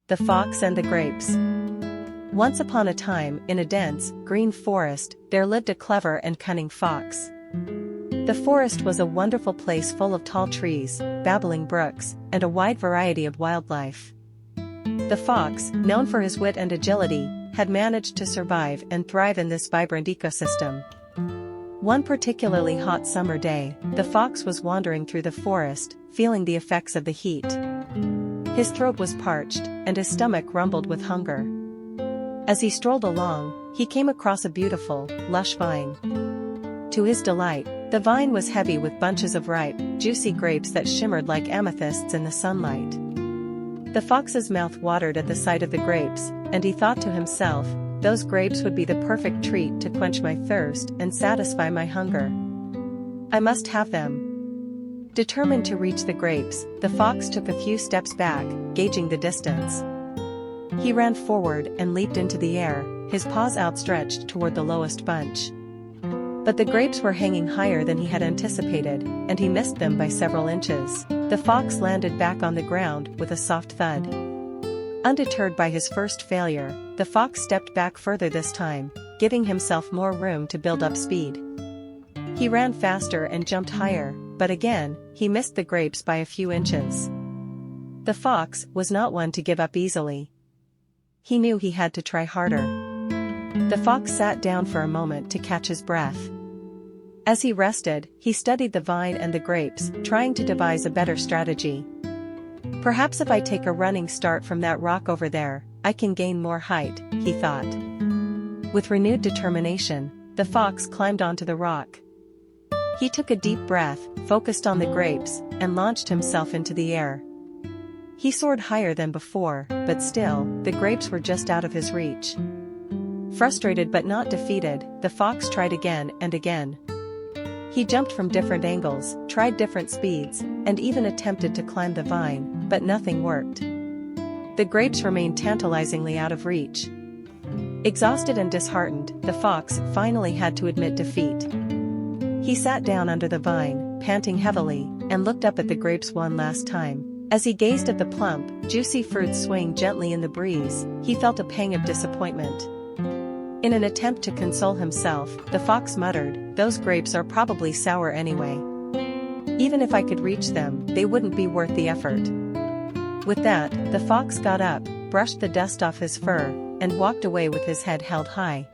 The Fox and the Grapes. Once upon a time, in a dense, green forest, there lived a clever and cunning fox. The forest was a wonderful place full of tall trees, babbling brooks, and a wide variety of wildlife. The fox, known for his wit and agility, had managed to survive and thrive in this vibrant ecosystem. One particularly hot summer day, the fox was wandering through the forest, feeling the effects of the heat. His throat was parched, and his stomach rumbled with hunger. As he strolled along, he came across a beautiful, lush vine. To his delight, the vine was heavy with bunches of ripe, juicy grapes that shimmered like amethysts in the sunlight. The fox's mouth watered at the sight of the grapes, and he thought to himself, "Those grapes would be the perfect treat to quench my thirst and satisfy my hunger. I must have them." Determined to reach the grapes, the fox took a few steps back, gauging the distance. He ran forward and leaped into the air, his paws outstretched toward the lowest bunch. But the grapes were hanging higher than he had anticipated, and he missed them by several inches. The fox landed back on the ground with a soft thud. Undeterred by his first failure, the fox stepped back further this time, giving himself more room to build up speed. He ran faster and jumped higher, but again, he missed the grapes by a few inches. The fox was not one to give up easily. He knew he had to try harder. The fox sat down for a moment to catch his breath. As he rested, he studied the vine and the grapes, trying to devise a better strategy. "Perhaps if I take a running start from that rock over there, I can gain more height," he thought. With renewed determination, the fox climbed onto the rock. He took a deep breath, focused on the grapes, and launched himself into the air. He soared higher than before, but still, the grapes were just out of his reach. Frustrated but not defeated, the fox tried again and again. He jumped from different angles, tried different speeds, and even attempted to climb the vine, but nothing worked. The grapes remained tantalizingly out of reach. Exhausted and disheartened, the fox finally had to admit defeat. He sat down under the vine, panting heavily, and looked up at the grapes one last time. As he gazed at the plump, juicy fruit swaying gently in the breeze, he felt a pang of disappointment. In an attempt to console himself, the fox muttered, "Those grapes are probably sour anyway. Even if I could reach them, they wouldn't be worth the effort." With that, the fox got up, brushed the dust off his fur, and walked away with his head held high.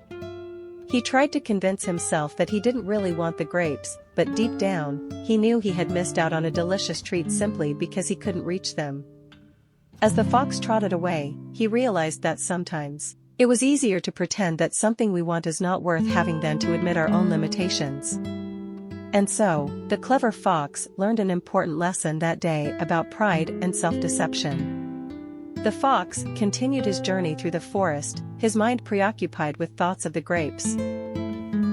He tried to convince himself that he didn't really want the grapes, but deep down, he knew he had missed out on a delicious treat simply because he couldn't reach them. As the fox trotted away, he realized that sometimes, it was easier to pretend that something we want is not worth having than to admit our own limitations. And so, the clever fox learned an important lesson that day about pride and self-deception. The fox continued his journey through the forest, his mind preoccupied with thoughts of the grapes.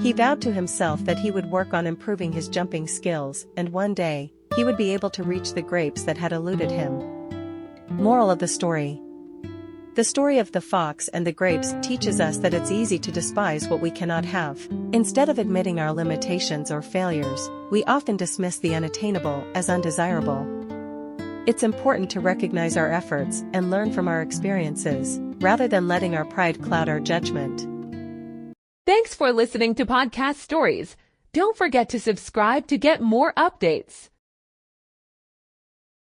He vowed to himself that he would work on improving his jumping skills, and one day, he would be able to reach the grapes that had eluded him. Moral of the story. The story of the fox and the grapes teaches us that it's easy to despise what we cannot have. Instead of admitting our limitations or failures, we often dismiss the unattainable as undesirable. It's important to recognize our efforts and learn from our experiences, rather than letting our pride cloud our judgment. Thanks for listening to Podcast Stories. Don't forget to subscribe to get more updates.